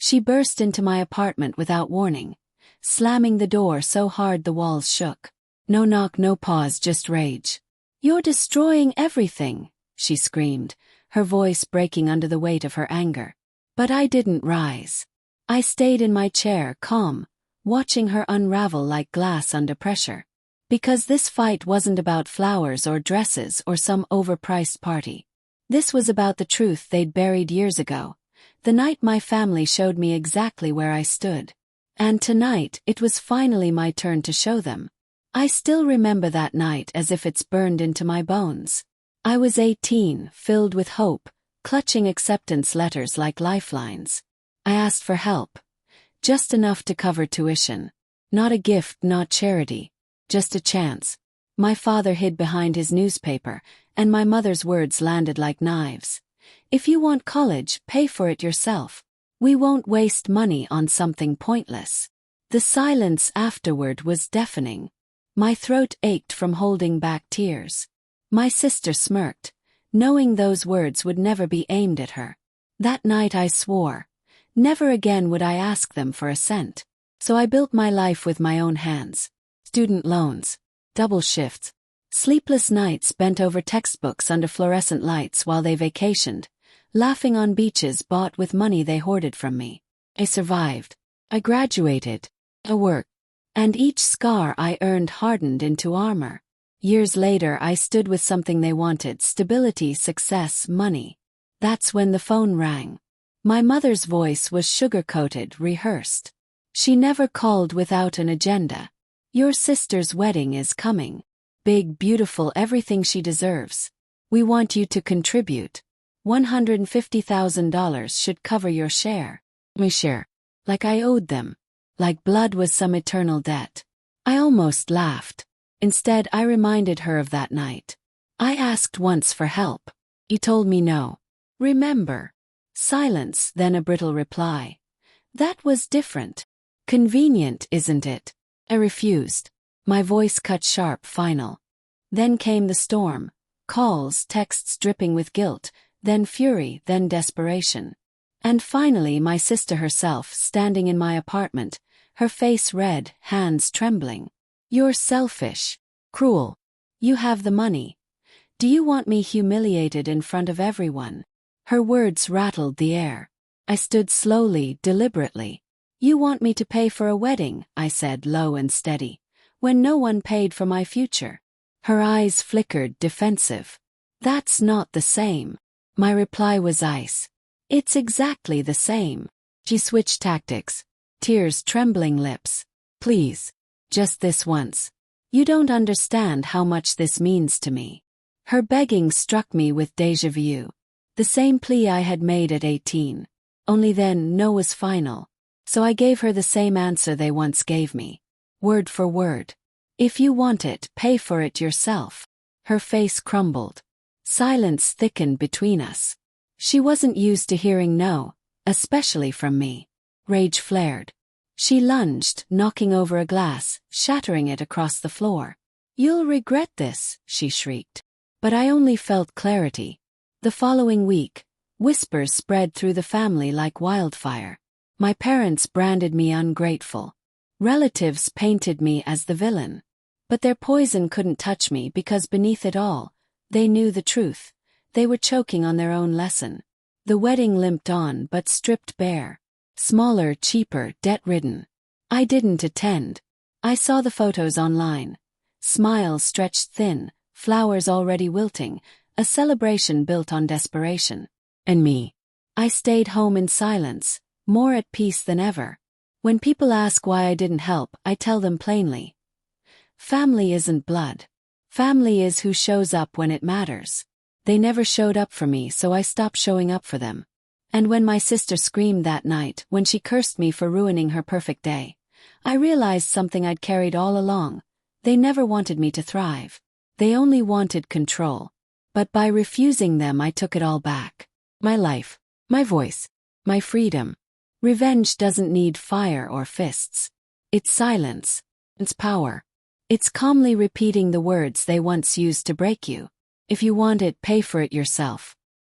She burst into my apartment without warning, slamming the door so hard the walls shook. No knock, no pause, just rage. "You're destroying everything," she screamed, her voice breaking under the weight of her anger. But I didn't rise. I stayed in my chair, calm, watching her unravel like glass under pressure. Because this fight wasn't about flowers or dresses or some overpriced party. This was about the truth they'd buried years ago, the night my family showed me exactly where I stood. And tonight it was finally my turn to show them. I still remember that night as if it's burned into my bones. I was 18, filled with hope, clutching acceptance letters like lifelines. I asked for help. Just enough to cover tuition. Not a gift, not charity. Just a chance. My father hid behind his newspaper, and my mother's words landed like knives. "If you want college, pay for it yourself. We won't waste money on something pointless." The silence afterward was deafening. My throat ached from holding back tears. My sister smirked, knowing those words would never be aimed at her. That night I swore, never again would I ask them for a cent. So I built my life with my own hands. Student loans, double shifts, sleepless nights bent over textbooks under fluorescent lights while they vacationed, laughing on beaches bought with money they hoarded from me. I survived. I graduated. I worked. And each scar I earned hardened into armor. Years later I stood with something they wanted: stability, success, money. That's when the phone rang. My mother's voice was sugar-coated, rehearsed. She never called without an agenda. "Your sister's wedding is coming. Big, beautiful, everything she deserves. We want you to contribute. $150,000 should cover your share." My share. Like I owed them. Like blood was some eternal debt. I almost laughed. Instead, I reminded her of that night. I asked once for help. You told me no. Remember? Silence, then a brittle reply. "That was different. Convenient, isn't it?" I refused. My voice cut sharp, final. Then came the storm. Calls, texts dripping with guilt, then fury, then desperation. And finally my sister herself, standing in my apartment, her face red, hands trembling. "You're selfish. Cruel. You have the money. Do you want me humiliated in front of everyone?" Her words rattled the air. I stood slowly, deliberately. "You want me to pay for a wedding," I said, low and steady, "when no one paid for my future." Her eyes flickered, defensive. "That's not the same." My reply was ice. "It's exactly the same." She switched tactics. Tears, trembling lips. "Please. Just this once. You don't understand how much this means to me." Her begging struck me with déjà vu. The same plea I had made at 18. Only then, no was final. So I gave her the same answer they once gave me. Word for word. "If you want it, pay for it yourself." Her face crumbled. Silence thickened between us. She wasn't used to hearing no, especially from me. Rage flared. She lunged, knocking over a glass, shattering it across the floor. "You'll regret this," she shrieked. But I only felt clarity. The following week, whispers spread through the family like wildfire. My parents branded me ungrateful. Relatives painted me as the villain. But their poison couldn't touch me because beneath it all, they knew the truth. They were choking on their own lesson. The wedding limped on but stripped bare. Smaller, cheaper, debt-ridden. I didn't attend. I saw the photos online. Smiles stretched thin, flowers already wilting, a celebration built on desperation. And me. I stayed home in silence, more at peace than ever. When people ask why I didn't help, I tell them plainly. Family isn't blood. Family is who shows up when it matters. They never showed up for me, so I stopped showing up for them. And when my sister screamed that night, when she cursed me for ruining her perfect day, I realized something I'd carried all along. They never wanted me to thrive. They only wanted control. But by refusing them, I took it all back. My life, my voice, my freedom. Revenge doesn't need fire or fists. It's silence. It's power. It's calmly repeating the words they once used to break you. If you want it, pay for it yourself.